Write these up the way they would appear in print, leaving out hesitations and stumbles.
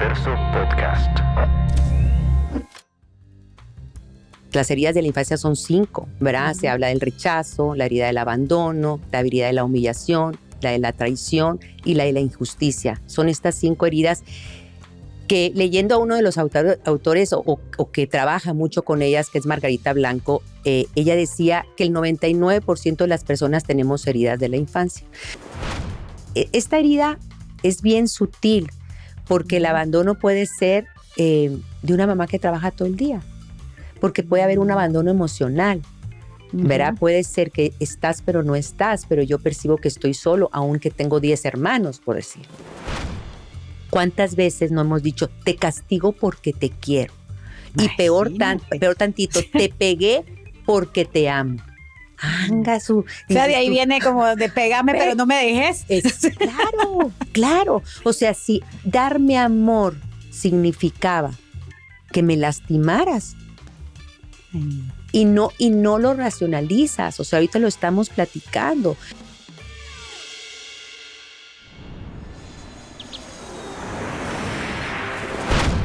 Universo Podcast. Las heridas de la infancia son 5, ¿verdad? Se habla del rechazo, la herida del abandono, la herida de la humillación, la de la traición y la de la injusticia. Son estas 5 heridas que, leyendo a uno de los autores o que trabaja mucho con ellas, que es Margarita Blanco, ella decía que el 99% de las personas tenemos heridas de la infancia. Esta herida es bien sutil porque el abandono puede ser de una mamá que trabaja todo el día, porque puede haber un abandono emocional, ¿verdad? Puede ser que estás pero no estás, pero yo percibo que estoy solo, aunque tengo 10 hermanos, por decir. ¿Cuántas veces no hemos dicho, te castigo porque te quiero? Y peor tantito, te pegué porque te amo. O sea, de ahí viene como de pégame, pero no me dejes. Claro. O sea, si darme amor significaba que me lastimaras y no lo racionalizas, o sea, ahorita lo estamos platicando.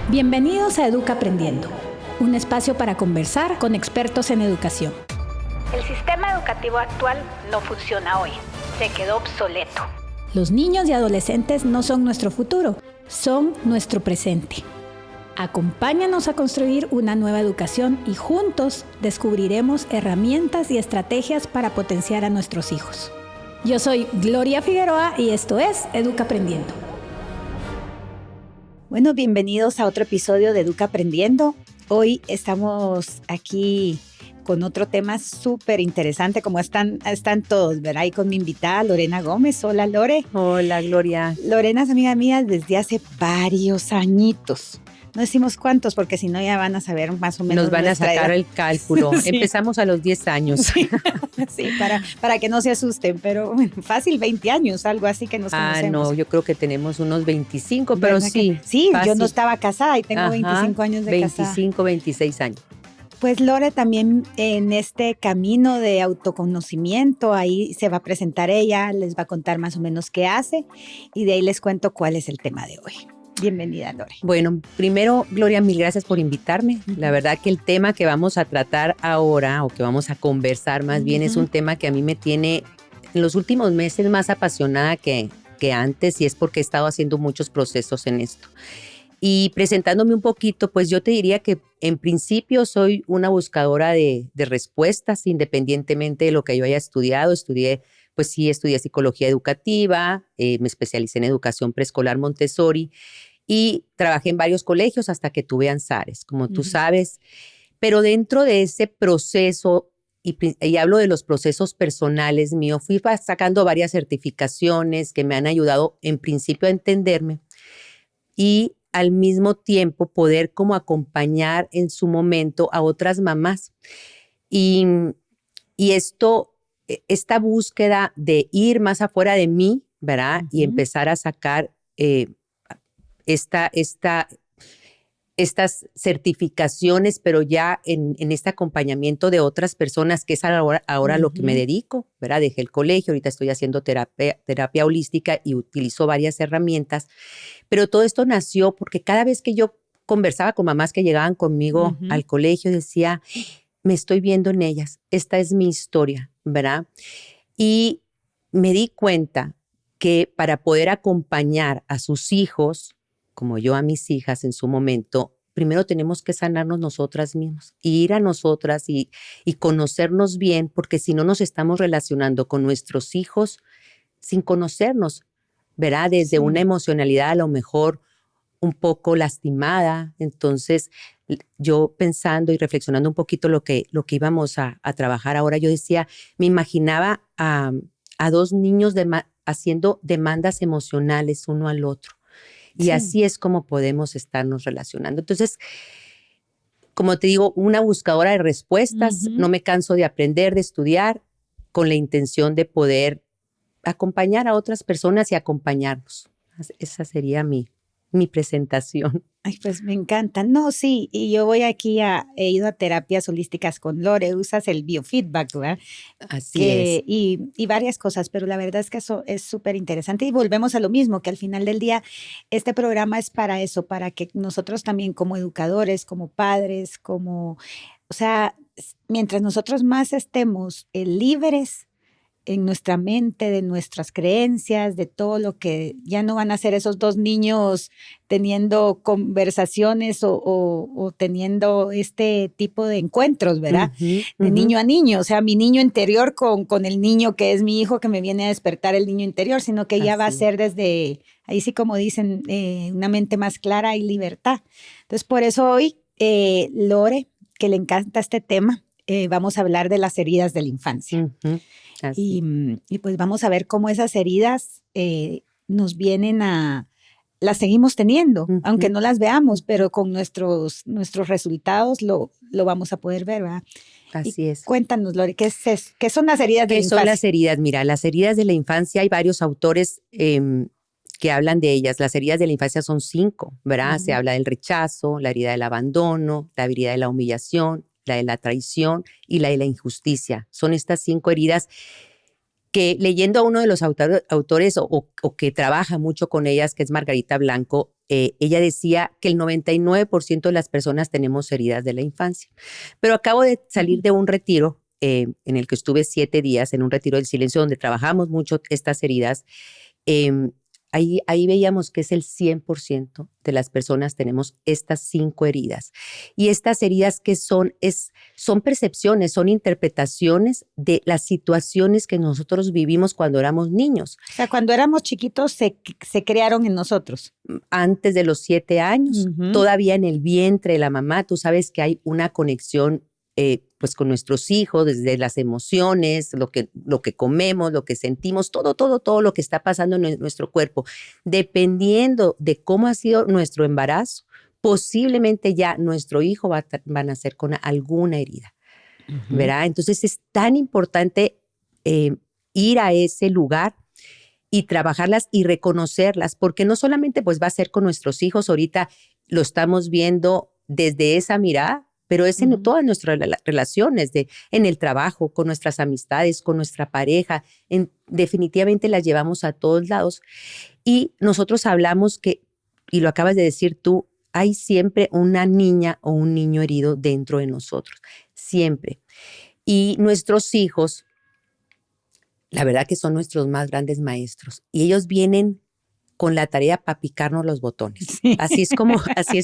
Bienvenidos a Educa Aprendiendo, un espacio para conversar con expertos en educación. El sistema educativo actual no funciona hoy, se quedó obsoleto. Los niños y adolescentes no son nuestro futuro, son nuestro presente. Acompáñanos a construir una nueva educación y juntos descubriremos herramientas y estrategias para potenciar a nuestros hijos. Yo soy Gloria Figueroa y esto es Educa Aprendiendo. Bueno, bienvenidos a otro episodio de Educa Aprendiendo. Hoy estamos aquí con otro tema súper interesante, como están todos, ¿verdad? Y con mi invitada Lorena Gómez. Hola, Lore. Hola, Gloria. Lorena es amiga mía desde hace varios añitos. No decimos cuántos, porque si no ya van a saber más o menos. Nos van a sacar el cálculo. Sí. Empezamos a los 10 años. Sí, para que no se asusten, pero bueno, fácil 20 años, algo así que nos conocemos. No, yo creo que tenemos unos 25, pero sí. Sí, fácil. Yo no estaba casada y tengo 25 años de casada. 25, 26 años. Pues Lore también en este camino de autoconocimiento, ahí se va a presentar ella, les va a contar más o menos qué hace y de ahí les cuento cuál es el tema de hoy. Bienvenida, Lore. Bueno, primero, Gloria, mil gracias por invitarme. La verdad que el tema que vamos a tratar ahora, o que vamos a conversar más bien, es un tema que a mí me tiene en los últimos meses más apasionada que antes, y es porque he estado haciendo muchos procesos en esto. Y presentándome un poquito, pues yo te diría que en principio soy una buscadora de respuestas, independientemente de lo que yo haya estudiado. Estudié psicología educativa, me especialicé en educación preescolar Montessori y trabajé en varios colegios hasta que tuve Anzares, como tú sabes. Pero dentro de ese proceso, y hablo de los procesos personales míos, fui sacando varias certificaciones que me han ayudado en principio a entenderme y al mismo tiempo poder como acompañar en su momento a otras mamás. Y esta búsqueda de ir más afuera de mí, ¿verdad? Y empezar a sacar estas certificaciones, pero ya en este acompañamiento de otras personas, que es ahora lo que me dedico, ¿verdad? Dejé el colegio, ahorita estoy haciendo terapia holística y utilizo varias herramientas, pero todo esto nació porque cada vez que yo conversaba con mamás que llegaban conmigo al colegio, decía, me estoy viendo en ellas, esta es mi historia, ¿verdad? Y me di cuenta que para poder acompañar a sus hijos, como yo a mis hijas en su momento, primero tenemos que sanarnos nosotras mismas, ir a nosotras y conocernos bien, porque si no nos estamos relacionando con nuestros hijos sin conocernos, ¿verdad? Desde una emocionalidad a lo mejor un poco lastimada. Entonces, yo pensando y reflexionando un poquito lo que íbamos a trabajar ahora, yo decía, me imaginaba a 2 niños haciendo demandas emocionales uno al otro. Y así es como podemos estarnos relacionando. Entonces, como te digo, una buscadora de respuestas, no me canso de aprender, de estudiar, con la intención de poder acompañar a otras personas y acompañarnos. Esa sería mi mi presentación. Ay, pues me encanta. No, sí, y yo voy aquí he ido a terapias holísticas con Lore, usas el biofeedback, ¿verdad? Así es. Y varias cosas, pero la verdad es que eso es súper interesante y volvemos a lo mismo, que al final del día este programa es para eso, para que nosotros también como educadores, como padres, o sea, mientras nosotros más estemos libres en nuestra mente, de nuestras creencias, de todo lo que ya no van a ser esos dos niños teniendo conversaciones o teniendo este tipo de encuentros, ¿verdad? Ujú, De ujú. niño a niño, o sea, mi niño interior con el niño que es mi hijo que me viene a despertar el niño interior, sino que ya va a Así es. ser desde, ahí sí como dicen, una mente más clara y libertad. Entonces, por eso hoy, Lore, que le encanta este tema, vamos a hablar de las heridas de la infancia. Ujú, así es. Y pues vamos a ver cómo esas heridas nos vienen las seguimos teniendo, aunque Ujú, no las veamos, pero con nuestros resultados lo vamos a poder ver, ¿verdad? Y así es. cuéntanos, Lore, ¿qué son las heridas de la ¿Qué son las infancia? heridas? Mira, las heridas de la infancia, hay varios autores que hablan de ellas. Las heridas de la infancia son 5, ¿verdad? Se Ujú. habla del rechazo, la herida del abandono, la herida de la humillación, la de la traición y la de la injusticia. Son estas 5 heridas que, leyendo a uno de los autores o que trabaja mucho con ellas, que es Margarita Blanco, ella decía que el 99% de las personas tenemos heridas de la infancia. Pero acabo de salir de un retiro en el que estuve 7 días, en un retiro del silencio, donde trabajamos mucho estas heridas. em, ahí veíamos que es el 100% de las personas tenemos estas 5 heridas. Y estas heridas que son percepciones, son interpretaciones de las situaciones que nosotros vivimos cuando éramos niños. O sea, cuando éramos chiquitos se crearon en nosotros. Antes de los 7 años, Ujú. todavía en el vientre de la mamá, tú sabes que hay una conexión pues con nuestros hijos, desde las emociones, lo que comemos, lo que sentimos, todo lo que está pasando en nuestro cuerpo. Dependiendo de cómo ha sido nuestro embarazo, posiblemente ya nuestro hijo va a nacer con alguna herida, Ujú. ¿verdad? Entonces es tan importante eh, ir a ese lugar y trabajarlas y reconocerlas, porque no solamente pues va a ser con nuestros hijos, ahorita lo estamos viendo desde esa mirada, pero es en Ujú. todas nuestras relaciones, en el trabajo, con nuestras amistades, con nuestra pareja, definitivamente las llevamos a todos lados. Y nosotros hablamos que, y lo acabas de decir tú, hay siempre una niña o un niño herido dentro de nosotros, siempre. Y nuestros hijos, la verdad que son nuestros más grandes maestros, y ellos vienen con la tarea para picarnos los botones. Sí. Así es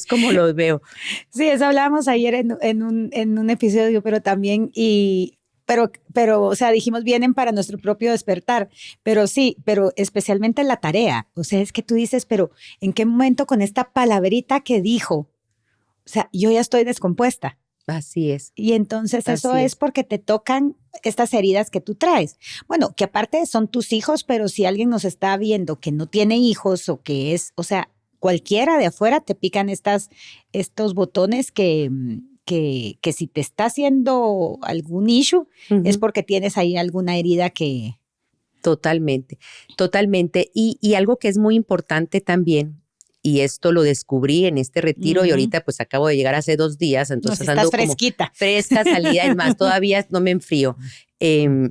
como los veo. Sí, eso hablábamos ayer en un episodio, pero también, o sea, dijimos, vienen para nuestro propio despertar, pero sí, pero especialmente la tarea. O sea, es que tú dices, pero ¿en qué momento con esta palabrita que dijo? O sea, yo ya estoy descompuesta. Así es, Y entonces eso así es es. porque te tocan estas heridas que tú traes. Bueno, que aparte son tus hijos, pero si alguien nos está viendo que no tiene hijos o que es, o sea, cualquiera de afuera te pican estos botones que si te está haciendo algún issue es Ujú. porque tienes ahí alguna herida que... Totalmente, totalmente. Y algo que es muy importante también, y esto lo descubrí en este retiro y Ujú. ahorita pues acabo de llegar hace 2 días, No, si entonces estás ando como fresquita. fresca, salida, es más, todavía no me enfrío. Em,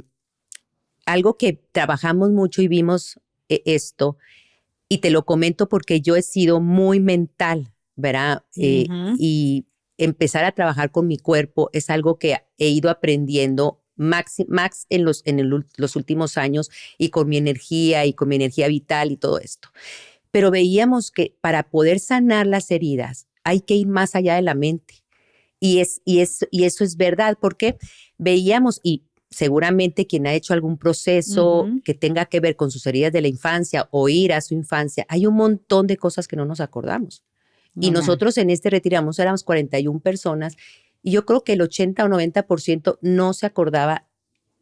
Algo que trabajamos mucho y vimos esto, y te lo comento porque yo he sido muy mental, ¿verdad? Ujú. Y empezar a trabajar con mi cuerpo es algo que he ido aprendiendo max en los últimos años, y con mi energía vital y todo esto. Pero veíamos que para poder sanar las heridas hay que ir más allá de la mente. Y eso es verdad, porque veíamos, y seguramente quien ha hecho algún proceso Ujú. que tenga que ver con sus heridas de la infancia o ir a su infancia, hay un montón de cosas que no nos acordamos. Y No, nada. nosotros en este retiramos, éramos 41 personas, y yo creo que el 80 o 90% no se acordaba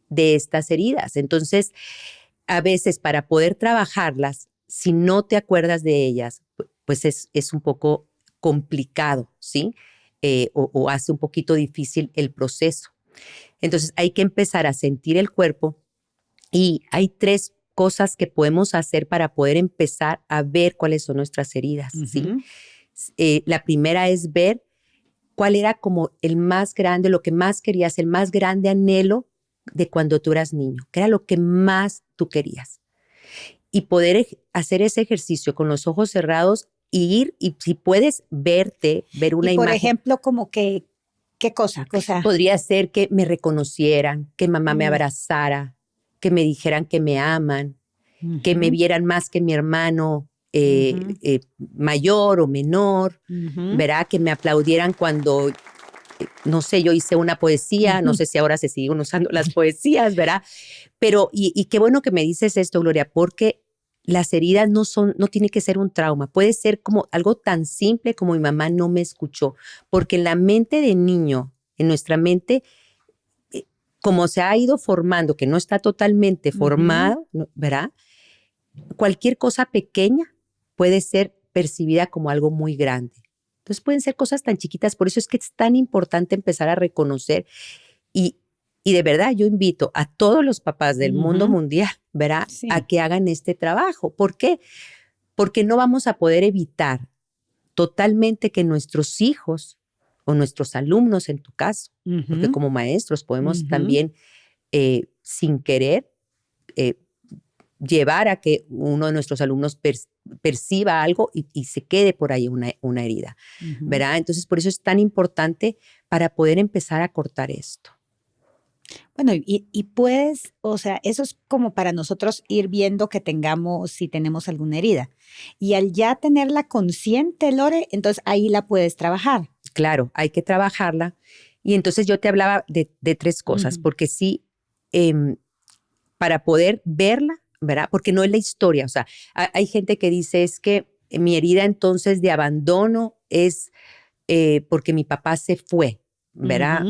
de estas heridas. Entonces, a veces para poder trabajarlas, si no te acuerdas de ellas, pues es un poco complicado, ¿sí? O hace un poquito difícil el proceso. Entonces hay que empezar a sentir el cuerpo, y hay cosas que podemos hacer para poder empezar a ver cuáles son nuestras heridas, ¿sí? La primera es ver cuál era como el más grande, lo que más querías, el más grande anhelo de cuando tú eras niño, que era lo que más tú querías. Y poder hacer ese ejercicio con los ojos cerrados y ir, y si puedes verte, ver una y por imagen. ejemplo, como que, ¿qué cosa? Podría ser que me reconocieran, que mamá me abrazara, que me dijeran que me aman, que me vieran más que mi hermano mayor o menor, ¿verdad? Que me aplaudieran cuando, no sé, yo hice una poesía, no sé si ahora se siguen usando las poesías, ¿verdad? Pero, y qué bueno que me dices esto, Gloria, porque las heridas no tiene que ser un trauma, puede ser como algo tan simple como mi mamá no me escuchó, porque en la mente de niño, en nuestra mente, como se ha ido formando, que no está totalmente formado, ¿verdad? Cualquier cosa pequeña puede ser percibida como algo muy grande. Entonces pueden ser cosas tan chiquitas, por eso es que es tan importante empezar a reconocer y de verdad yo invito a todos los papás del mundo mundial, ¿verdad? Sí. A que hagan este trabajo. ¿Por qué? Porque no vamos a poder evitar totalmente que nuestros hijos o nuestros alumnos en tu caso, porque como maestros podemos también sin querer llevar a que uno de nuestros alumnos perciba algo y se quede por ahí una herida, ¿verdad? Entonces, por eso es tan importante para poder empezar a cortar esto. Bueno, y puedes, o sea, eso es como para nosotros ir viendo que tengamos, si tenemos alguna herida. Y al ya tenerla consciente, Lore, entonces ahí la puedes trabajar. Claro, hay que trabajarla. Y entonces yo te hablaba de 3 cosas, porque sí, para poder verla, ¿verdad? Porque no es la historia. O sea, hay gente que dice es que mi herida entonces de abandono es porque mi papá se fue, ¿verdad?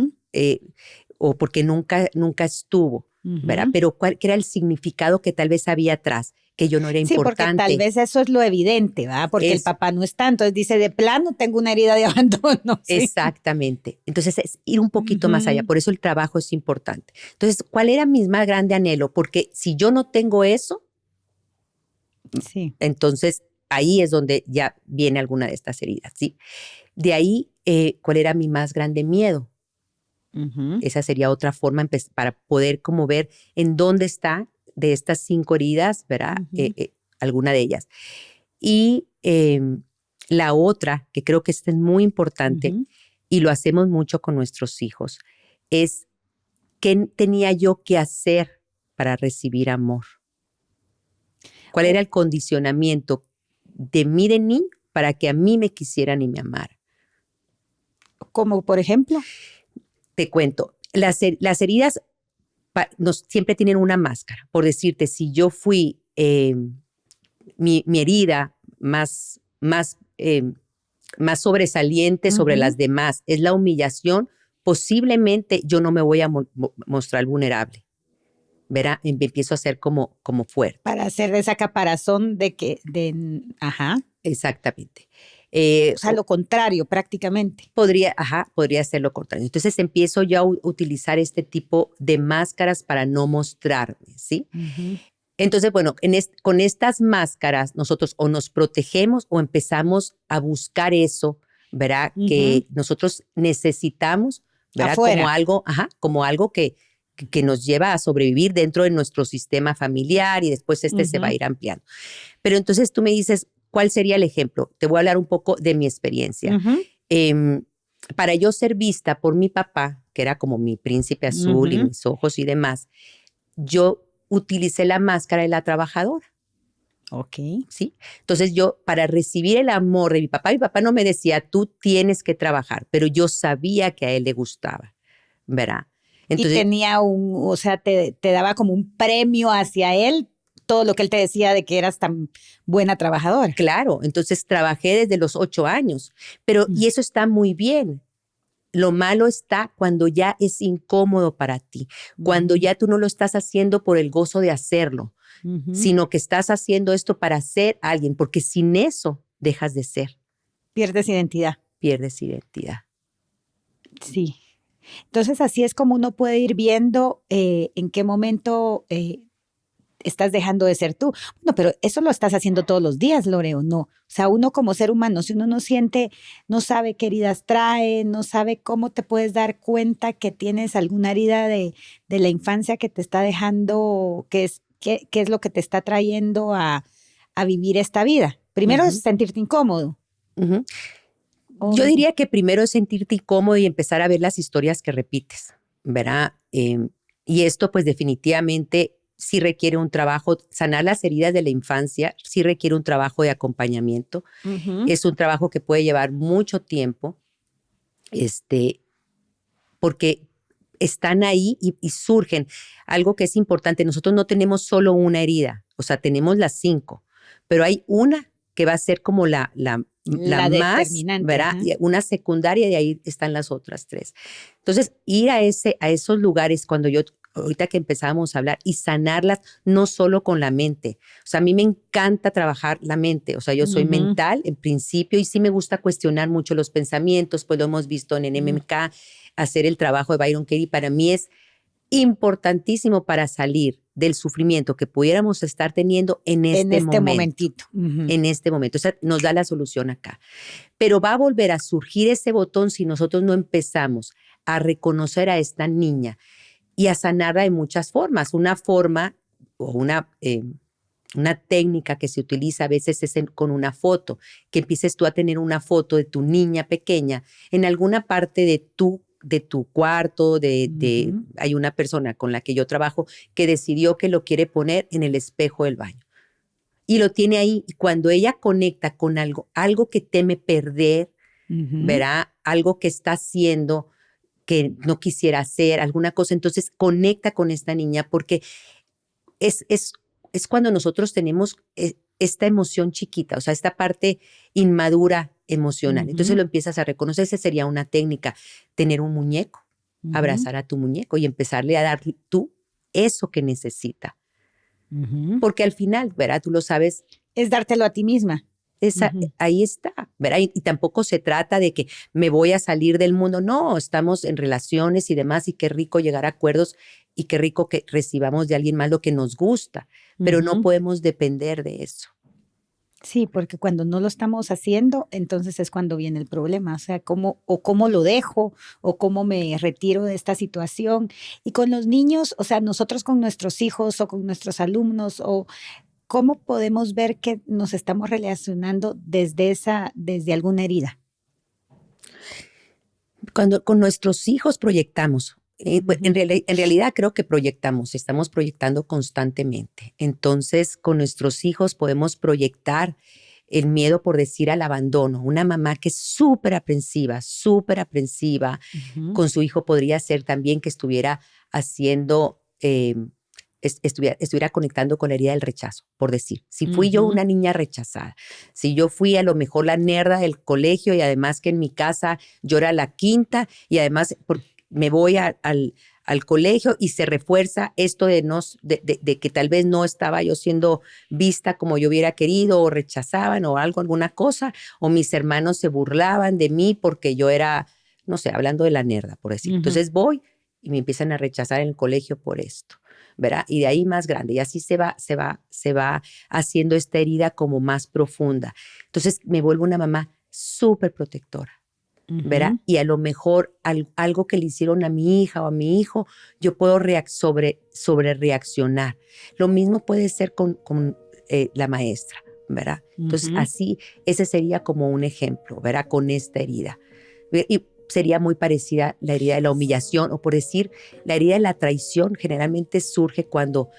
O porque nunca estuvo, ¿verdad? Pero ¿qué era el significado que tal vez había atrás? Que yo no era importante. Sí, porque tal vez eso es lo evidente, ¿verdad? Porque el papá no está, entonces dice, de plano tengo una herida de abandono. ¿Sí? Exactamente. Entonces es ir un poquito más allá, por eso el trabajo es importante. Entonces, ¿cuál era mi más grande anhelo? Porque si yo no tengo eso, entonces ahí es donde ya viene alguna de estas heridas, ¿sí? De ahí, ¿cuál era mi más grande miedo? Esa sería otra forma para poder como ver en dónde está de estas 5 heridas, ¿verdad? Alguna de ellas. Y la otra, que creo que esta es muy importante y lo hacemos mucho con nuestros hijos, es ¿qué tenía yo que hacer para recibir amor? ¿Cuál era el condicionamiento de mí de niño para que a mí me quisieran y me amaran? Como por ejemplo. Te cuento, las heridas siempre tienen una máscara. Por decirte, si yo fui mi herida más sobresaliente sobre las demás es la humillación, posiblemente yo no me voy a mostrar vulnerable. ¿Verdad? Me empiezo a hacer como fuerte. Para hacer esa caparazón Exactamente. O sea, lo contrario prácticamente. Podría ser lo contrario. Entonces empiezo yo a utilizar este tipo de máscaras para no mostrarme, ¿sí? Entonces, bueno, con estas máscaras nosotros o nos protegemos o empezamos a buscar eso, ¿verdad? Que nosotros necesitamos, ¿verdad? Afuera. Como algo que nos lleva a sobrevivir dentro de nuestro sistema familiar y después se va a ir ampliando. Pero entonces tú me dices, ¿cuál sería el ejemplo? Te voy a hablar un poco de mi experiencia. Para yo ser vista por mi papá, que era como mi príncipe azul y mis ojos y demás, yo utilicé la máscara de la trabajadora. Ok. ¿Sí? Entonces yo, para recibir el amor de mi papá no me decía, tú tienes que trabajar, pero yo sabía que a él le gustaba, ¿verdad? Entonces, y tenía o sea, te daba como un premio hacia él, todo lo que él te decía de que eras tan buena trabajadora. Claro, entonces trabajé desde los 8 años, y eso está muy bien. Lo malo está cuando ya es incómodo para ti, cuando ya tú no lo estás haciendo por el gozo de hacerlo, sino que estás haciendo esto para ser alguien, porque sin eso dejas de ser. Pierdes identidad. Pierdes identidad. Sí. Entonces así es como uno puede ir viendo en qué momento estás dejando de ser tú. Bueno, pero eso lo estás haciendo todos los días, Lore, ¿o no? O sea, uno como ser humano, si uno no siente, no sabe qué heridas trae, no sabe cómo te puedes dar cuenta que tienes alguna herida de la infancia que te está dejando, qué es lo que te está trayendo a vivir esta vida. Primero es sentirte incómodo. Yo diría que primero es sentirte incómodo y empezar a ver las historias que repites, ¿verdad? Y esto pues definitivamente sí requiere un trabajo, sanar las heridas de la infancia, sí requiere un trabajo de acompañamiento. Es un trabajo que puede llevar mucho tiempo, porque están ahí y surgen. Algo que es importante, nosotros no tenemos solo una herida, o sea, tenemos las 5, pero hay una que va a ser como la más, determinante, ¿verdad? Una secundaria, y de ahí están las otras 3. Entonces, ir a esos lugares ahorita que empezábamos a hablar, y sanarlas no solo con la mente. O sea, a mí me encanta trabajar la mente. O sea, yo soy mental en principio y sí me gusta cuestionar mucho los pensamientos, pues lo hemos visto en NMK, hacer el trabajo de Byron Katie. Para mí es importantísimo para salir del sufrimiento que pudiéramos estar teniendo en este momentito. En este momento. O sea, nos da la solución acá. Pero va a volver a surgir ese botón si nosotros no empezamos a reconocer a esta niña y a sanarla de muchas formas. Una forma o una técnica que se utiliza a veces es con una foto, que empieces tú a tener una foto de tu niña pequeña en alguna parte de tu cuarto, hay una persona con la que yo trabajo que decidió que lo quiere poner en el espejo del baño. Y lo tiene ahí, y cuando ella conecta con algo que teme perder, verá algo que está haciendo que no quisiera hacer, alguna cosa, entonces conecta con esta niña, porque es cuando nosotros tenemos esta emoción chiquita, o sea, esta parte inmadura emocional. Entonces lo empiezas a reconocer. Esa sería una técnica, tener un muñeco, abrazar a tu muñeco y empezarle a dar tú eso que necesita. Porque al final, ¿verdad? Tú lo sabes. Es dártelo a ti misma. Ahí está, ¿verdad? Y tampoco se trata de que me voy a salir del mundo. No, estamos en relaciones y demás, y qué rico llegar a acuerdos y qué rico que recibamos de alguien más lo que nos gusta, pero no podemos depender de eso. Sí, porque cuando no lo estamos haciendo, entonces es cuando viene el problema. O sea, cómo lo dejo o cómo me retiro de esta situación. Y con los niños, o sea, nosotros con nuestros hijos o con nuestros alumnos, o ¿cómo podemos ver que nos estamos relacionando desde alguna herida? Cuando con nuestros hijos proyectamos, en realidad creo que estamos proyectando constantemente. Entonces, con nuestros hijos podemos proyectar el miedo, por decir, al abandono. Una mamá que es súper aprensiva, con su hijo podría ser también que estuviera haciendo... estuviera conectando con la herida del rechazo, por decir. Si fui yo una niña rechazada, si yo fui a lo mejor la nerda del colegio y además que en mi casa yo era la quinta y además me voy al colegio y se refuerza esto de que tal vez no estaba yo siendo vista como yo hubiera querido, o rechazaban o alguna cosa, o mis hermanos se burlaban de mí porque yo era, no sé, hablando de la nerda, por decir. Entonces voy y me empiezan a rechazar en el colegio por esto, ¿verdad? Y de ahí más grande, y así se va haciendo esta herida como más profunda. Entonces me vuelvo una mamá súper protectora, ¿verdad? Y a lo mejor algo que le hicieron a mi hija o a mi hijo, yo puedo sobre reaccionar. Lo mismo puede ser con la maestra, ¿verdad? Entonces así, ese sería como un ejemplo, ¿verdad? Con esta herida. Y sería muy parecida la herida de la humillación, o por decir, la herida de la traición generalmente surge cuando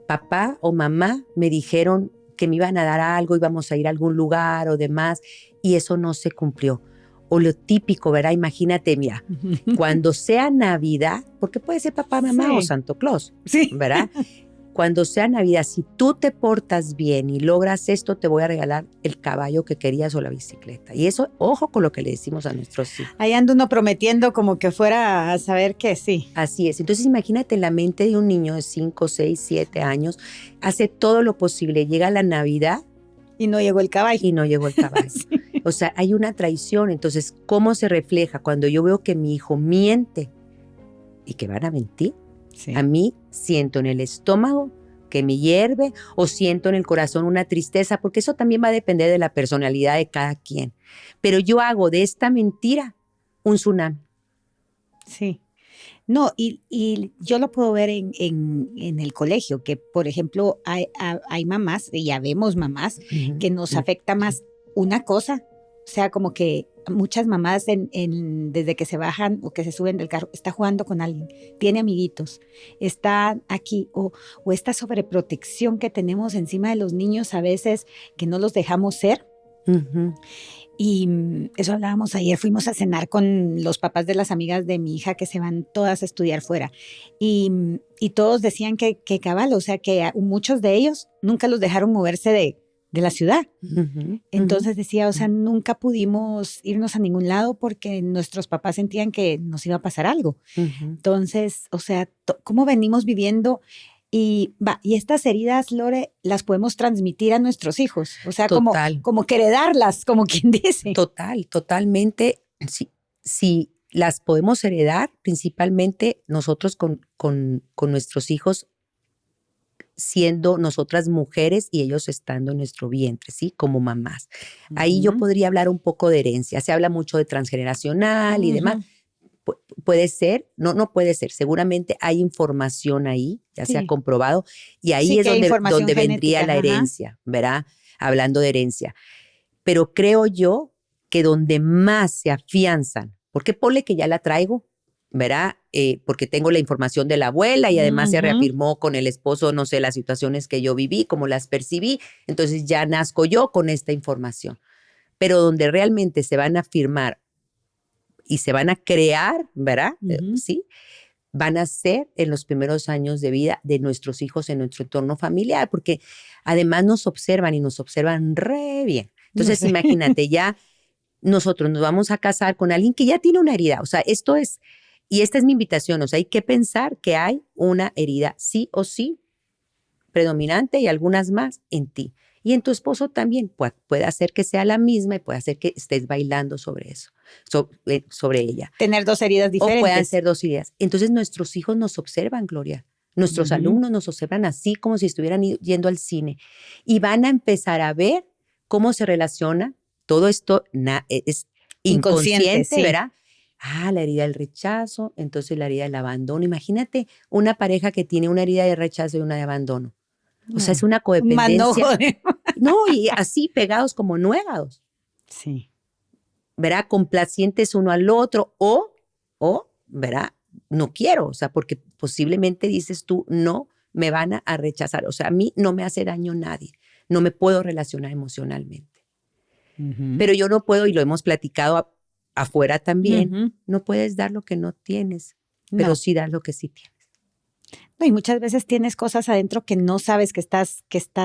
papá o mamá me dijeron que me iban a dar algo, íbamos a ir a algún lugar o demás, y eso no se cumplió. O lo típico, ¿verdad? Imagínate, mira, cuando sea Navidad, porque puede ser papá, mamá o Santo Claus, ¿verdad? Cuando sea Navidad, si tú te portas bien y logras esto, te voy a regalar el caballo que querías o la bicicleta. Y eso, ojo con lo que le decimos a nuestros hijos. Ahí anda uno prometiendo como que fuera a saber que sí. Así es. Entonces imagínate, la mente de un niño de 5, 6, 7 años, hace todo lo posible, llega la Navidad. Y no llegó el caballo. Sí. O sea, hay una traición. Entonces, ¿cómo se refleja? Cuando yo veo que mi hijo miente y que van a mentir, a mí siento en el estómago que me hierve o siento en el corazón una tristeza, porque eso también va a depender de la personalidad de cada quien. Pero yo hago de esta mentira un tsunami. Sí. No, y yo lo puedo ver en el colegio, que por ejemplo hay mamás, y ya vemos mamás, que nos afecta más una cosa. O sea, como que muchas mamás desde que se bajan o que se suben del carro, está jugando con alguien, tiene amiguitos, está aquí, o esta sobreprotección que tenemos encima de los niños a veces, que no los dejamos ser. Uh-huh. Y eso hablábamos ayer, fuimos a cenar con los papás de las amigas de mi hija que se van todas a estudiar fuera. Y todos decían que cabal, o sea, que muchos de ellos nunca los dejaron moverse de la ciudad. Uh-huh. Entonces decía, o sea, nunca pudimos irnos a ningún lado porque nuestros papás sentían que nos iba a pasar algo. Uh-huh. Entonces, o sea, ¿cómo venimos viviendo? Y estas heridas, Lore, las podemos transmitir a nuestros hijos. O sea, como que heredarlas, como quien dice. Totalmente. Sí, las podemos heredar, principalmente nosotros con nuestros hijos, siendo nosotras mujeres y ellos estando en nuestro vientre, ¿sí? Como mamás. Uh-huh. Ahí yo podría hablar un poco de herencia. Se habla mucho de transgeneracional uh-huh. y demás. Puede ser, no puede ser. Seguramente hay información ahí, ya se ha comprobado, y ahí es donde vendría la herencia, ¿verdad? Hablando de herencia. Pero creo yo que donde más se afianzan, porque ponle que ya la traigo, ¿verdad? Porque tengo la información de la abuela y además se reafirmó con el esposo, no sé, las situaciones que yo viví, cómo las percibí, entonces ya nazco yo con esta información. Pero donde realmente se van a afirmar y se van a crear, ¿verdad? Uh-huh. Sí, van a ser en los primeros años de vida de nuestros hijos en nuestro entorno familiar, porque además nos observan y nos observan re bien. Entonces, imagínate, ya nosotros nos vamos a casar con alguien que ya tiene una herida. O sea, esta es mi invitación. O sea, hay que pensar que hay una herida sí o sí predominante y algunas más en ti. Y en tu esposo también puede hacer que sea la misma y puede hacer que estés bailando sobre eso, sobre ella. Tener dos heridas diferentes. O puedan ser dos heridas. Entonces nuestros hijos nos observan, Gloria. Nuestros alumnos nos observan así como si estuvieran yendo al cine. Y van a empezar a ver cómo se relaciona. Todo esto es inconsciente, sí. ¿Verdad? La herida del rechazo, entonces la herida del abandono. Imagínate una pareja que tiene una herida de rechazo y una de abandono. O sea, es una codependencia. No, y así pegados como nuegados. Sí. ¿Verdad? Complacientes uno al otro o, ¿verdad? No quiero, o sea, porque posiblemente dices tú, no, me van a rechazar. O sea, a mí no me hace daño nadie. No me puedo relacionar emocionalmente. Uh-huh. Pero yo no puedo, y lo hemos platicado afuera también, uh-huh. No puedes dar lo que no tienes, pero sí dar lo que sí tienes. No, y muchas veces tienes cosas adentro que no sabes que estás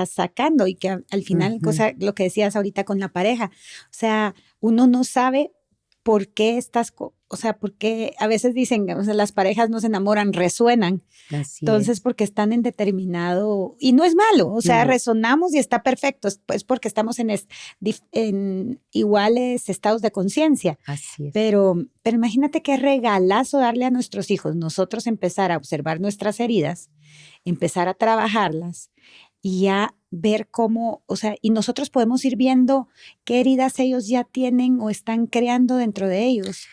sacando y que al final, uh-huh. Lo que decías ahorita con la pareja, o sea, uno no sabe por qué porque a veces dicen, o sea, las parejas no se enamoran, resuenan. Así entonces, es. Porque están en determinado, y no es malo, o sea, resonamos y está perfecto, es porque estamos en iguales estados de conciencia. Así es. Pero imagínate qué regalazo darle a nuestros hijos, nosotros empezar a observar nuestras heridas, empezar a trabajarlas y ya ver cómo, o sea, y nosotros podemos ir viendo qué heridas ellos ya tienen o están creando dentro de ellos.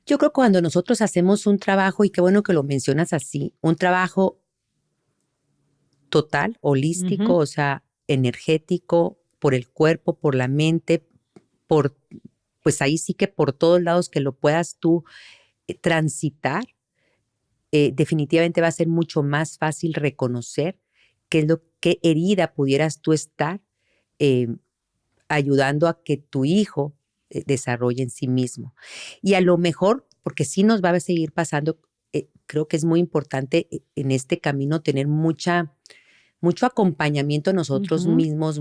Yo creo que cuando nosotros hacemos un trabajo, y qué bueno que lo mencionas así, un trabajo total, holístico, uh-huh. O sea, energético, por el cuerpo, por la mente, pues ahí sí que por todos lados que lo puedas tú transitar, definitivamente va a ser mucho más fácil reconocer qué herida pudieras tú estar ayudando a que tu hijo desarrolle en sí mismo. Y a lo mejor, porque sí nos va a seguir pasando, creo que es muy importante en este camino tener mucho acompañamiento nosotros uh-huh. mismos,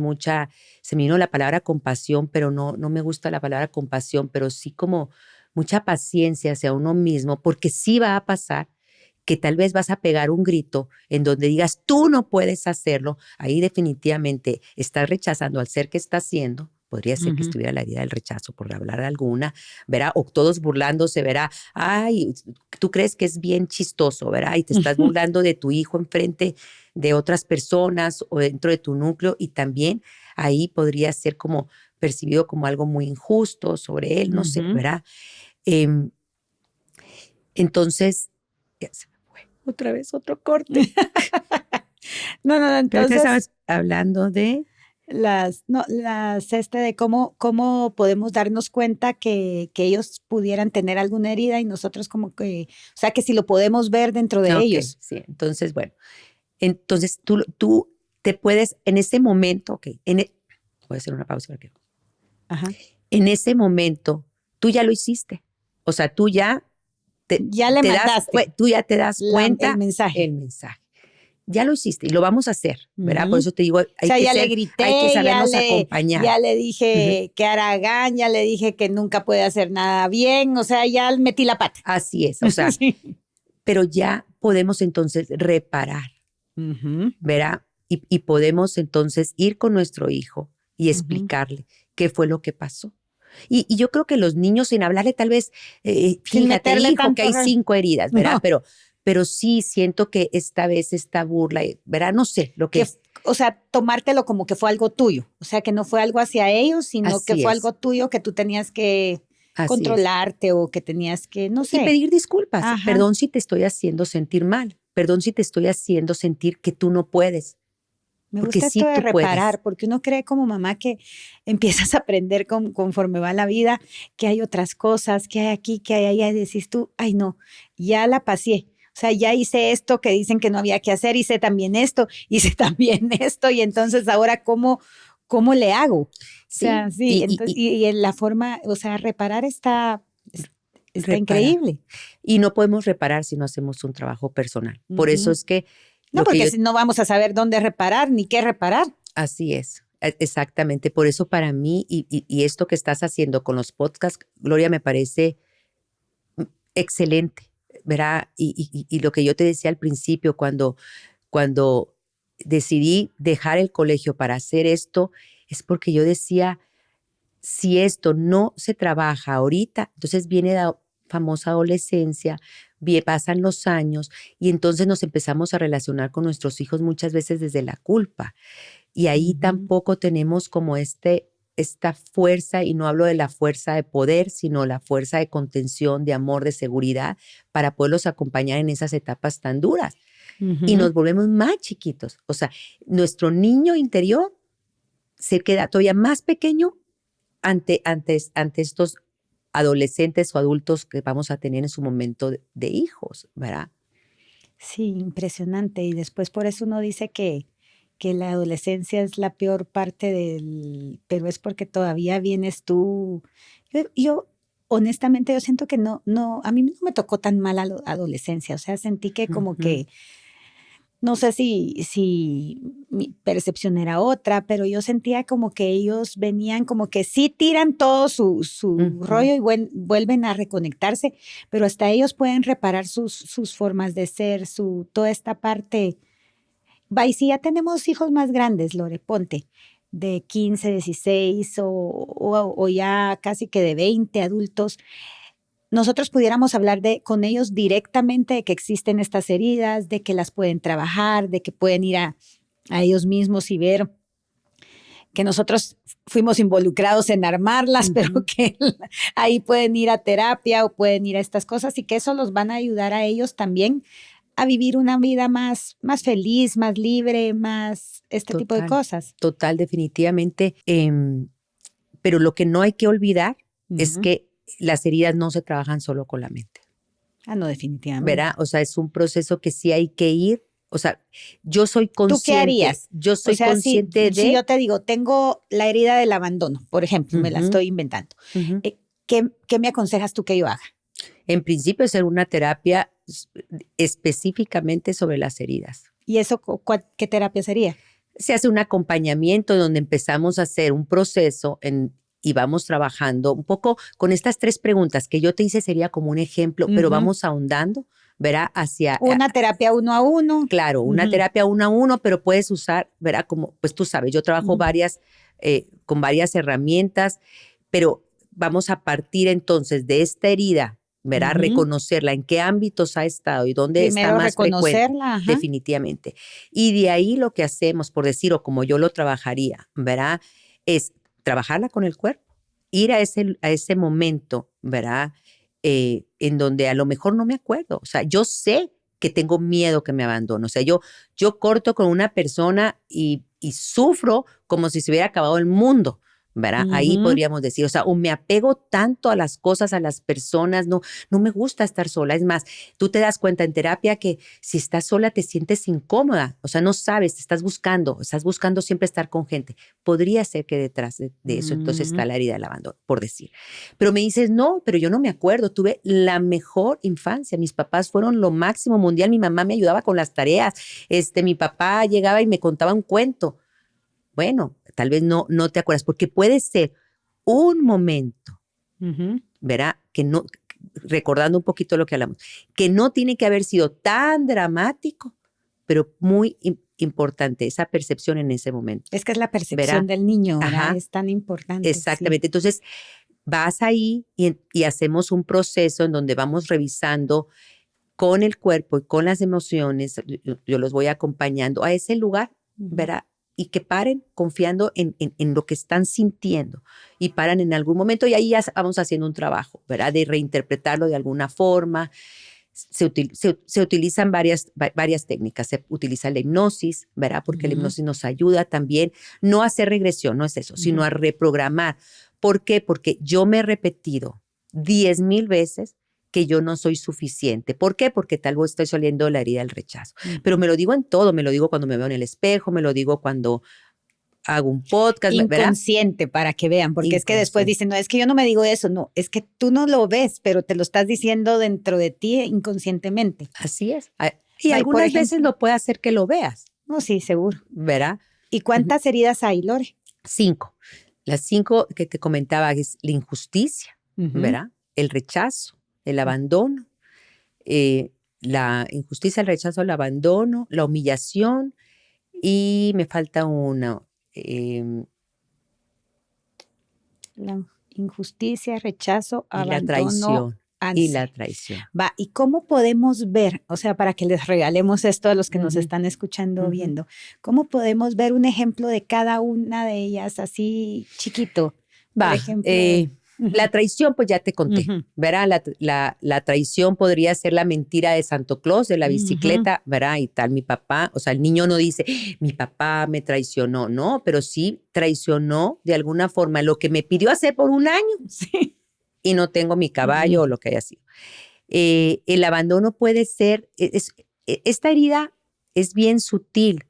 se me vino la palabra compasión, pero no me gusta la palabra compasión, pero sí como mucha paciencia hacia uno mismo, porque sí va a pasar que tal vez vas a pegar un grito en donde digas, tú no puedes hacerlo, ahí definitivamente estás rechazando al ser que estás siendo, Podría ser que estuviera la herida del rechazo, por hablar de alguna, ¿verdad? O todos burlándose, ¿verdad? Ay, tú crees que es bien chistoso, ¿verdad? Y te estás burlando de tu hijo enfrente de otras personas o dentro de tu núcleo, y también ahí podría ser como percibido como algo muy injusto sobre él, no sé, ¿verdad? Entonces, ya se me fue. Otra vez, otro corte. No, Pero te entonces estabas hablando de... de cómo podemos darnos cuenta que ellos pudieran tener alguna herida y nosotros como que, o sea, que si lo podemos ver dentro de ellos. Sí, entonces, bueno, entonces tú te puedes, en ese momento, voy a hacer una pausa porque... Ajá. En ese momento, tú ya lo hiciste. O sea, tú ya ya le mandaste. Tú ya te das cuenta. El mensaje. Ya lo hiciste y lo vamos a hacer, ¿verdad? Por eso te digo, le grité, hay que sabernos acompañar. Ya le dije que Aragán, ya le dije que nunca puede hacer nada bien, o sea, ya metí la pata. Así es, o sea, sí. Pero ya podemos entonces reparar, ¿verdad? Y podemos entonces ir con nuestro hijo y explicarle qué fue lo que pasó. Y yo creo que los niños, sin hablarle tal vez, fíjate, hijo, que hay 5 heridas, ¿verdad? No. Pero sí siento que esta vez esta burla, ¿verdad? No sé lo que es. O sea, tomártelo como que fue algo tuyo. O sea, que no fue algo hacia ellos, sino así que fue algo tuyo que tú tenías que controlarte o que tenías que, no sé. Y pedir disculpas. Ajá. Perdón si te estoy haciendo sentir mal. Perdón si te estoy haciendo sentir que tú no puedes. Me gusta esto de reparar, porque uno cree como mamá que empiezas a aprender conforme va la vida, que hay otras cosas, que hay aquí, que hay allá, y decís tú, ay no, ya la pasé. O sea, ya hice esto que dicen que no había que hacer, hice también esto, y entonces ahora, ¿cómo le hago? Sí, o sea, sí, y en la forma, o sea, reparar está increíble. Y no podemos reparar si no hacemos un trabajo personal. Por eso es que... No, porque no vamos a saber dónde reparar ni qué reparar. Así es, exactamente. Por eso para mí, y esto que estás haciendo con los podcasts, Gloria, me parece excelente, ¿verdad? Y lo que yo te decía al principio, cuando decidí dejar el colegio para hacer esto, es porque yo decía, si esto no se trabaja ahorita, entonces viene la famosa adolescencia, pasan los años y entonces nos empezamos a relacionar con nuestros hijos muchas veces desde la culpa. Y ahí tampoco tenemos como esta fuerza, y no hablo de la fuerza de poder, sino la fuerza de contención, de amor, de seguridad, para poderlos acompañar en esas etapas tan duras. Y nos volvemos más chiquitos. O sea, nuestro niño interior se queda todavía más pequeño ante estos adolescentes o adultos que vamos a tener en su momento de hijos, ¿verdad? Sí, impresionante. Y después por eso uno dice que la adolescencia es la peor parte pero es porque todavía vienes tú. Yo honestamente, yo siento que no, a mí no me tocó tan mal la adolescencia. O sea, sentí que como que, no sé si mi percepción era otra, pero yo sentía como que ellos venían como que sí tiran todo su rollo y vuelven a reconectarse, pero hasta ellos pueden reparar sus formas de ser, toda esta parte. Y si ya tenemos hijos más grandes, Lore, ponte, de 15, 16 o ya casi que de 20 adultos, nosotros pudiéramos hablar con ellos directamente de que existen estas heridas, de que las pueden trabajar, de que pueden ir a ellos mismos y ver que nosotros fuimos involucrados en armarlas, pero que ahí pueden ir a terapia o pueden ir a estas cosas y que eso los van a ayudar a ellos también a vivir una vida más feliz, más libre, más tipo de cosas. Total, definitivamente. Pero lo que no hay que olvidar es que las heridas no se trabajan solo con la mente. Ah, no, definitivamente. ¿Verdad? O sea, es un proceso que sí hay que ir. O sea, yo soy consciente. ¿Tú qué harías? Yo soy consciente si yo te digo, tengo la herida del abandono, por ejemplo, me la estoy inventando. ¿Qué me aconsejas tú que yo haga? En principio, hacer una terapia específicamente sobre las heridas. ¿Y eso qué terapia sería? Se hace un acompañamiento donde empezamos a hacer un proceso y vamos trabajando un poco con estas 3 preguntas que yo te hice, sería como un ejemplo, pero vamos ahondando, ¿verdad? Hacia una terapia 1 a 1. Claro, una terapia 1 a 1, pero puedes usar, ¿verdad? Como, pues tú sabes, yo trabajo varias con varias herramientas, pero vamos a partir entonces de esta herida, ¿verdad? Reconocerla, en qué ámbitos ha estado y dónde Primero está más frecuente, reconocerla, ajá. definitivamente. Y de ahí lo que hacemos, por decir, o como yo lo trabajaría, ¿verdad? Es trabajarla con el cuerpo, ir a ese momento, ¿verdad? En donde a lo mejor no me acuerdo. O sea, yo sé que tengo miedo que me abandone. O sea, yo corto con una persona y sufro como si se hubiera acabado el mundo, ¿verdad? Ahí podríamos decir, o sea, o me apego tanto a las cosas, a las personas, no me gusta estar sola. Es más, tú te das cuenta en terapia que si estás sola te sientes incómoda, o sea, no sabes, te estás buscando siempre estar con gente. Podría ser que detrás de eso entonces está la herida del abandono, por decir. Pero me dices, no, pero yo no me acuerdo, tuve la mejor infancia, mis papás fueron lo máximo mundial, mi mamá me ayudaba con las tareas, mi papá llegaba y me contaba un cuento. Bueno, tal vez no te acuerdas, porque puede ser un momento, ¿verdad? Que no, recordando un poquito lo que hablamos, que no tiene que haber sido tan dramático, pero muy importante, esa percepción en ese momento. Es que es la percepción, ¿verdad? del niño, ¿verdad? Ajá. Es tan importante. Exactamente. Sí. Entonces, vas ahí y hacemos un proceso en donde vamos revisando con el cuerpo y con las emociones, yo los voy acompañando a ese lugar, ¿verdad? Y que paren confiando en lo que están sintiendo y paran en algún momento y ahí ya vamos haciendo un trabajo, ¿verdad? De reinterpretarlo de alguna forma. Se utilizan varias técnicas. Se utiliza la hipnosis, ¿verdad? Porque la hipnosis nos ayuda también no a hacer regresión, no es eso, sino a reprogramar. ¿Por qué? Porque yo me he repetido 10,000 veces que yo no soy suficiente. ¿Por qué? Porque tal vez estoy saliendo la herida del rechazo. Pero me lo digo en todo, me lo digo cuando me veo en el espejo, me lo digo cuando hago un podcast. Inconsciente, ¿verdad? Para que vean, porque es que después dicen, no, es que yo no me digo eso, no, es que tú no lo ves, pero te lo estás diciendo dentro de ti inconscientemente. Así es. Y algunas veces lo puede hacer que lo veas. No, sí, seguro. ¿Verdad? ¿Y cuántas heridas hay, Lore? 5. Las 5 que te comentaba es la injusticia, ¿verdad? El rechazo, el abandono, la injusticia, el rechazo, el abandono, la humillación y me falta una. La injusticia, rechazo, y abandono, la traición. ansia. Y la traición. Va, ¿y cómo podemos ver, o sea, para que les regalemos esto a los que nos están escuchando o viendo, cómo podemos ver un ejemplo de cada una de ellas así chiquito? Va, por ejemplo, la traición, pues ya te conté, ¿verdad? La traición podría ser la mentira de Santo Claus, de la bicicleta, ¿verdad? Y tal, mi papá, o sea, el niño no dice, mi papá me traicionó, no, pero sí traicionó de alguna forma lo que me pidió hacer por un año y no tengo mi caballo o lo que haya sido. El abandono puede ser, esta herida es bien sutil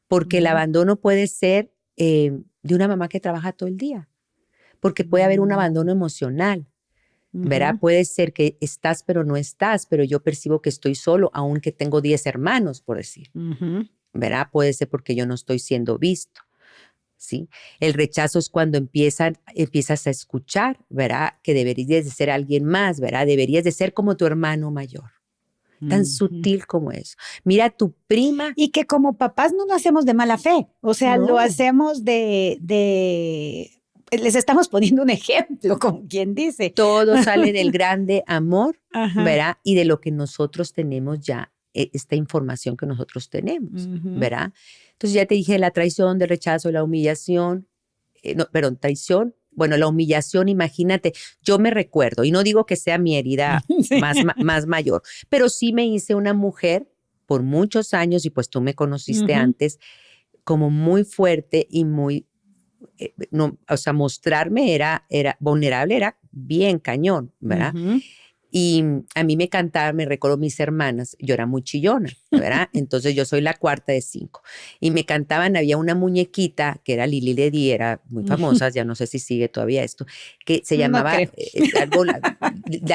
porque el abandono puede ser de una mamá que trabaja todo el día. Porque puede haber un abandono emocional, ¿verdad? Puede ser que estás pero no estás, pero yo percibo que estoy solo, aunque tengo 10 hermanos, por decir, ¿verdad? Puede ser porque yo no estoy siendo visto, ¿sí? El rechazo es cuando empiezas a escuchar, ¿verdad? Que deberías de ser alguien más, ¿verdad? Deberías de ser como tu hermano mayor. Tan sutil como eso. Mira, tu prima. Y que como papás no lo hacemos de mala fe, o sea, lo hacemos les estamos poniendo un ejemplo, como quien dice. Todo sale del grande amor, ¿verdad? Y de lo que nosotros tenemos ya, esta información que nosotros tenemos, ¿verdad? Entonces ya te dije la traición, el rechazo, la humillación, traición. Bueno, la humillación, imagínate, yo me recuerdo, y no digo que sea mi herida más mayor, pero sí me hice una mujer por muchos años, y pues tú me conociste antes, como muy fuerte y muy, o sea, mostrarme era vulnerable, era bien cañón, ¿verdad? Y a mí me cantaba, me recuerdo mis hermanas, yo era muy chillona, ¿verdad? Entonces yo soy la cuarta de 5. Y me cantaban, había una muñequita que era Lili Ledi, era muy famosa, ya no sé si sigue todavía esto, que se llamaba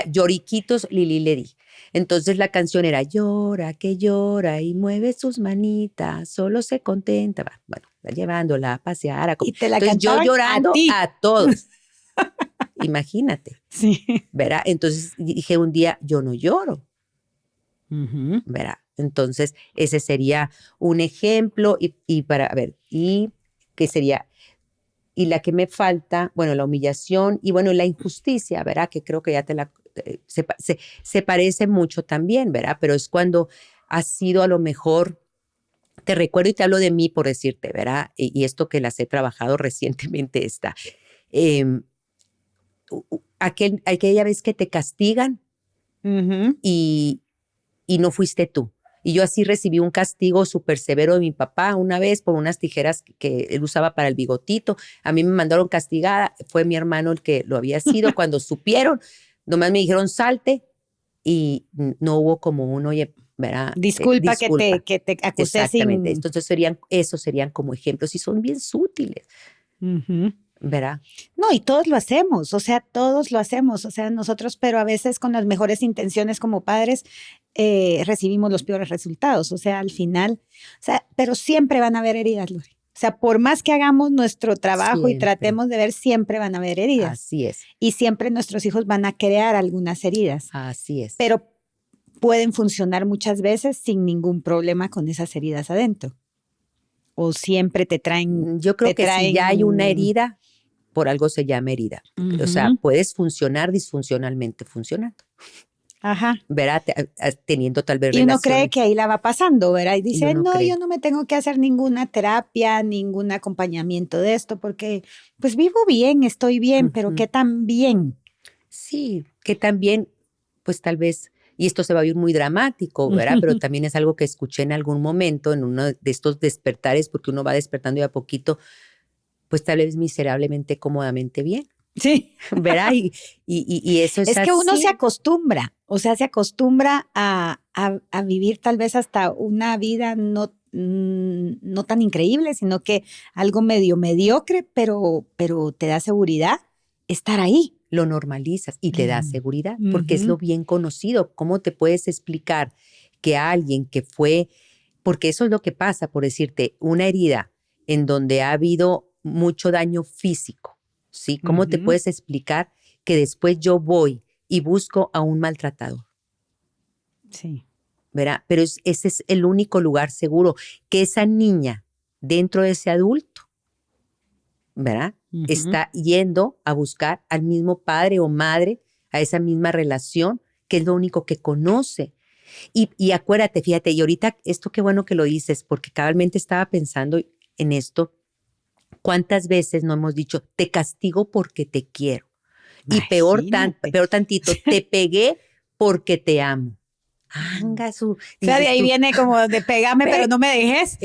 Lloriquitos Lili Ledi. Entonces la canción era llora, que llora y mueve sus manitas, solo se contenta. Bueno, llevándola a pasear. Y te la entonces yo llorando a todos. Imagínate, sí, ¿verdad? Entonces dije un día, yo no lloro, ¿verdad? Entonces ese sería un ejemplo y para, a ver, y qué sería, Y la que me falta, bueno, la humillación y bueno, la injusticia, ¿verdad? Que creo que ya se parece mucho también, ¿verdad? Pero es cuando has sido a lo mejor, te recuerdo y te hablo de mí por decirte, ¿verdad? Y esto que las he trabajado recientemente está. Aquella vez que te castigan y no fuiste tú. Y yo así recibí un castigo súper severo de mi papá una vez por unas tijeras que él usaba para el bigotito. A mí me mandaron castigada. Fue mi hermano el que lo había sido. Cuando supieron, nomás me dijeron salte y no hubo como un, oye, ¿verdad? Disculpa, Disculpa. que te acusé Exactamente. sin... Entonces esos serían como ejemplos y son bien sutiles, ¿verdad? No, y todos lo hacemos, o sea, nosotros, pero a veces con las mejores intenciones como padres recibimos los peores resultados, o sea, al final, o sea, pero siempre van a haber heridas, Lori. O sea, por más que hagamos nuestro trabajo y tratemos de ver, siempre van a haber heridas. Así es. Y siempre nuestros hijos van a crear algunas heridas. Así es. Pero pueden funcionar muchas veces sin ningún problema con esas heridas adentro. O siempre te traen... Yo creo que si ya hay una herida, por algo se llama herida. O sea, puedes funcionar disfuncionalmente funcionando. Ajá. ¿Verdad? Teniendo tal vez y uno relaciones. cree que ahí la va pasando, ¿verdad? Y dice, no, cree. yo no me tengo que hacer ninguna terapia, ningún acompañamiento de esto, porque pues vivo bien, estoy bien, pero ¿qué tan bien? Sí, que también, pues tal vez, y esto se va a oír muy dramático, ¿verdad? Pero también es algo que escuché en algún momento, en uno de estos despertares, porque uno va despertando y a poquito, pues tal vez miserablemente, cómodamente bien. Sí. ¿Verdad? Y eso es que uno así. se acostumbra, o sea, se acostumbra a vivir tal vez hasta una vida no tan increíble, sino que algo medio mediocre, pero te da seguridad estar ahí. Lo normalizas y te da seguridad, porque es lo bien conocido. ¿Cómo te puedes explicar que alguien que fue, porque eso es lo que pasa, por decirte, una herida en donde ha habido mucho daño físico, ¿sí? ¿Cómo te puedes explicar que después yo voy y busco a un maltratador? Sí. ¿Verdad? Pero ese es el único lugar seguro, que esa niña dentro de ese adulto, ¿verdad? Está yendo a buscar al mismo padre o madre, a esa misma relación, que es lo único que conoce. Y acuérdate, fíjate, y ahorita esto qué bueno que lo dices, porque cabalmente estaba pensando en esto. ¿Cuántas veces no hemos dicho, te castigo porque te quiero? Y peor tantito, te pegué porque te amo. O sea, de ahí viene como de pegame, pero no me dejes.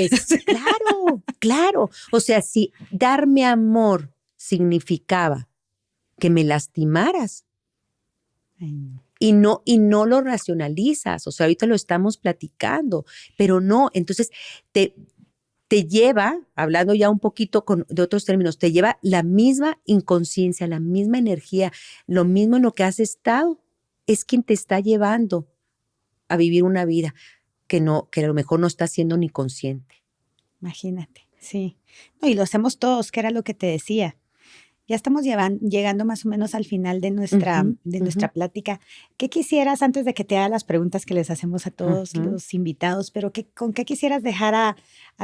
Claro. O sea, si darme amor significaba que me lastimaras y no lo racionalizas, o sea, ahorita lo estamos platicando, pero no, entonces te lleva, hablando ya un poquito de otros términos, te lleva la misma inconsciencia, la misma energía, lo mismo en lo que has estado, es quien te está llevando a vivir una vida que a lo mejor no estás siendo ni consciente. Imagínate, sí. No, y lo hacemos todos, que era lo que te decía. Ya estamos llegando más o menos al final de nuestra plática. ¿Qué quisieras, antes de que te haga las preguntas que les hacemos a todos los invitados, pero con qué quisieras dejar a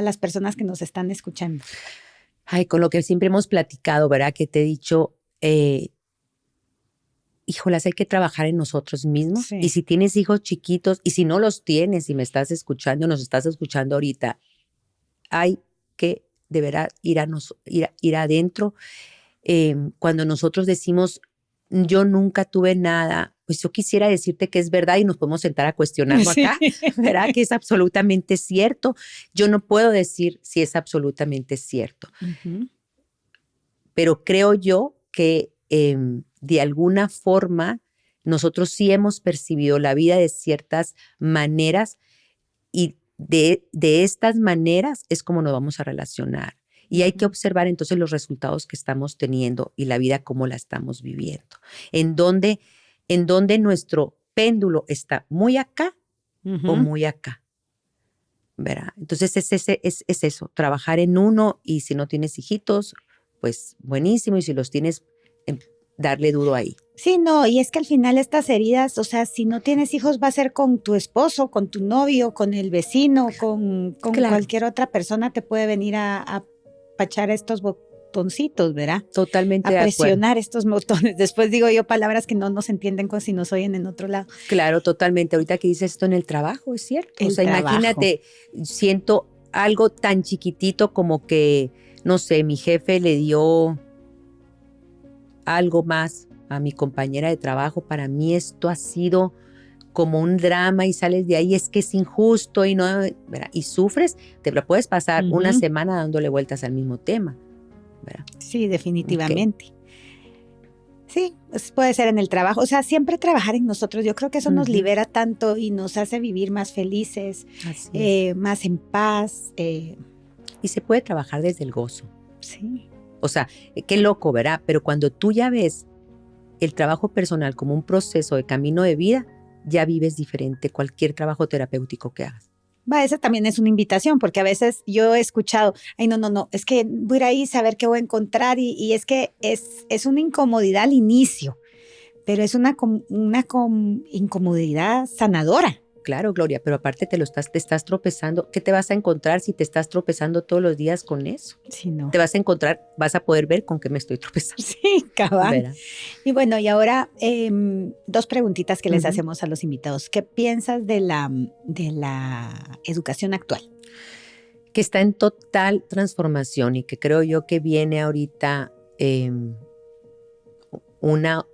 las personas que nos están escuchando? Ay, con lo que siempre hemos platicado, ¿verdad? Que te he dicho, híjolas, hay que trabajar en nosotros mismos. Sí. Y si tienes hijos chiquitos, y si no los tienes y me estás escuchando, nos estás escuchando ahorita, hay que de verdad ir adentro. Cuando nosotros decimos, yo nunca tuve nada, pues yo quisiera decirte que es verdad y nos podemos sentar a cuestionarlo acá, ¿verdad? Que es absolutamente cierto. Yo no puedo decir si es absolutamente cierto. Pero creo yo que de alguna forma nosotros sí hemos percibido la vida de ciertas maneras y de estas maneras es como nos vamos a relacionar. Y hay que observar entonces los resultados que estamos teniendo y la vida como la estamos viviendo. En donde nuestro péndulo está muy acá o muy acá. ¿Verdad? Entonces es eso, trabajar en uno y si no tienes hijitos, pues buenísimo. Y si los tienes, darle duro ahí. Sí, no, y es que al final estas heridas, o sea, si no tienes hijos va a ser con tu esposo, con tu novio, con el vecino, con claro. Cualquier otra persona te puede venir a pachar estos botoncitos, ¿verdad? Totalmente A de acuerdo. presionar estos botones. Después digo yo palabras que no nos entienden si nos oyen en otro lado. Claro, totalmente. Ahorita que dices esto en el trabajo, es cierto. El trabajo. Imagínate, siento algo tan chiquitito como que, no sé, mi jefe le dio algo más a mi compañera de trabajo. Para mí esto ha sido como un drama y sales de ahí, es que es injusto y no, ¿verdad? Y sufres, te lo puedes pasar una semana dándole vueltas al mismo tema, ¿verdad? Sí, definitivamente. Okay. Sí, pues puede ser en el trabajo, o sea, siempre trabajar en nosotros, yo creo que eso nos libera tanto y nos hace vivir más felices, más en paz. Y se puede trabajar desde el gozo. Sí. O sea, qué loco, ¿verdad? Pero cuando tú ya ves el trabajo personal como un proceso de camino de vida, ya vives diferente cualquier trabajo terapéutico que hagas. Esa también es una invitación, porque a veces yo he escuchado, ay, no, es que voy a ir ahí a saber qué voy a encontrar y es que es una incomodidad al inicio, pero es una incomodidad sanadora. Claro, Gloria, pero aparte te estás tropezando. ¿Qué te vas a encontrar si te estás tropezando todos los días con eso? Sí, no. Te vas a encontrar, vas a poder ver con qué me estoy tropezando. Sí, cabal. ¿Verdad? Y bueno, y ahora 2 preguntitas que les hacemos a los invitados. ¿Qué piensas de la educación actual? Que está en total transformación y que creo yo que viene ahorita una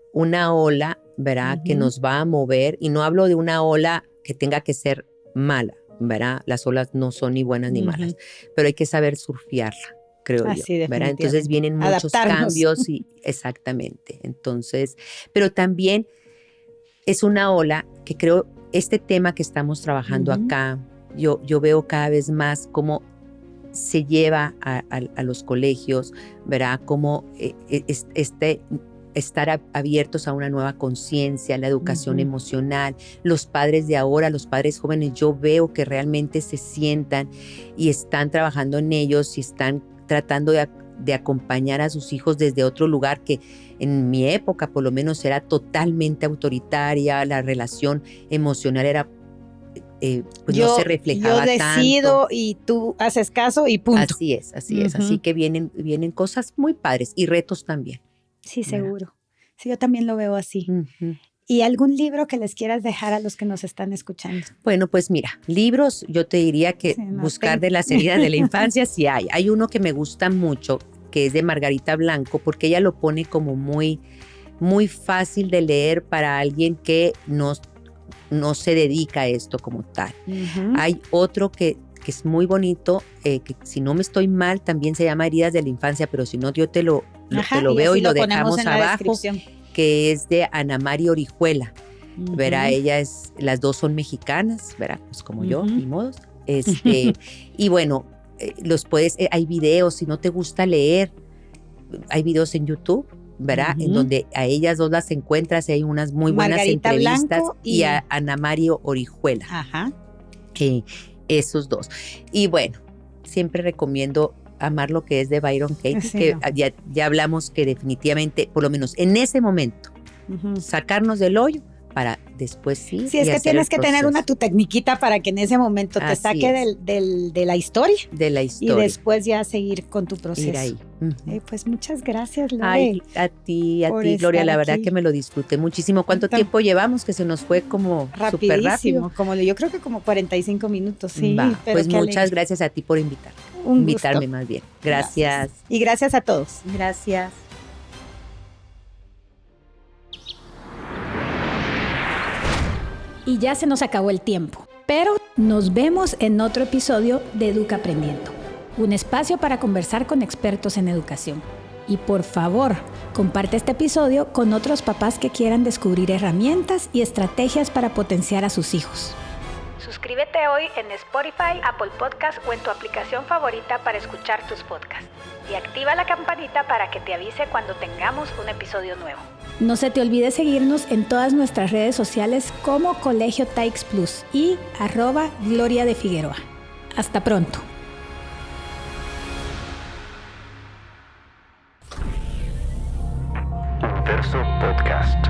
ola, ¿verdad? Que nos va a mover, y no hablo de una ola que tenga que ser mala, ¿verdad? Las olas no son ni buenas ni malas, pero hay que saber surfearla, creo yo, ¿verdad? Entonces vienen muchos cambios y exactamente. Entonces, pero también es una ola que creo, este tema que estamos trabajando acá, yo veo cada vez más cómo se lleva a los colegios, ¿verdad? Cómo estar abiertos a una nueva conciencia, la educación emocional. Los padres de ahora, los padres jóvenes, yo veo que realmente se sientan y están trabajando en ellos y están tratando de acompañar a sus hijos desde otro lugar que en mi época por lo menos era totalmente autoritaria, la relación emocional era pues no se reflejaba tanto. Yo decido y tú haces caso y punto. Así es. Así que vienen cosas muy padres y retos también. Sí, seguro. Sí, yo también lo veo así. ¿Y algún libro que les quieras dejar a los que nos están escuchando? Bueno, pues mira, libros, yo te diría que buscar de las heridas de la infancia sí hay. Hay uno que me gusta mucho, que es de Margarita Blanco, porque ella lo pone como muy, muy fácil de leer para alguien que no se dedica a esto como tal. Hay otro que es muy bonito, que si no me estoy mal, también se llama Heridas de la Infancia, pero si no, yo te lo veo y lo dejamos abajo, que es de Ana María Orihuela. ¿Verdad? Las dos son mexicanas, ¿verdad? Pues como yo, ni modos. Y bueno, hay videos, si no te gusta leer, hay videos en YouTube, ¿verdad? En donde a ellas dos las encuentras y hay unas muy buenas Margarita entrevistas. Blanco y a Ana María Orihuela. Esos dos. Y bueno, siempre recomiendo Amar lo que es de Byron Katie, que ya hablamos que definitivamente, por lo menos en ese momento, sacarnos del hoyo para después sí. Sí, es que tienes que tener tu tecniquita para que en ese momento te saque de la historia. De la historia. Y después ya seguir con tu proceso. Ir ahí. Pues muchas gracias, Lore. Ay, a ti, Gloria, la verdad que me lo disfruté muchísimo. ¿Cuánto tiempo llevamos? Que se nos fue como súper rápido. Yo creo que como 45 minutos, sí. Pues muchas gracias a ti por invitarme más bien. Gracias. Y gracias a todos. Gracias. Y ya se nos acabó el tiempo, pero nos vemos en otro episodio de Educa Aprendiendo, un espacio para conversar con expertos en educación. Y por favor, comparte este episodio con otros papás que quieran descubrir herramientas y estrategias para potenciar a sus hijos. Suscríbete hoy en Spotify, Apple Podcast o en tu aplicación favorita para escuchar tus podcasts. Y activa la campanita para que te avise cuando tengamos un episodio nuevo. No se te olvide seguirnos en todas nuestras redes sociales como Colegio Taix Plus y @Gloria de Figueroa. Hasta pronto. Verso Podcast.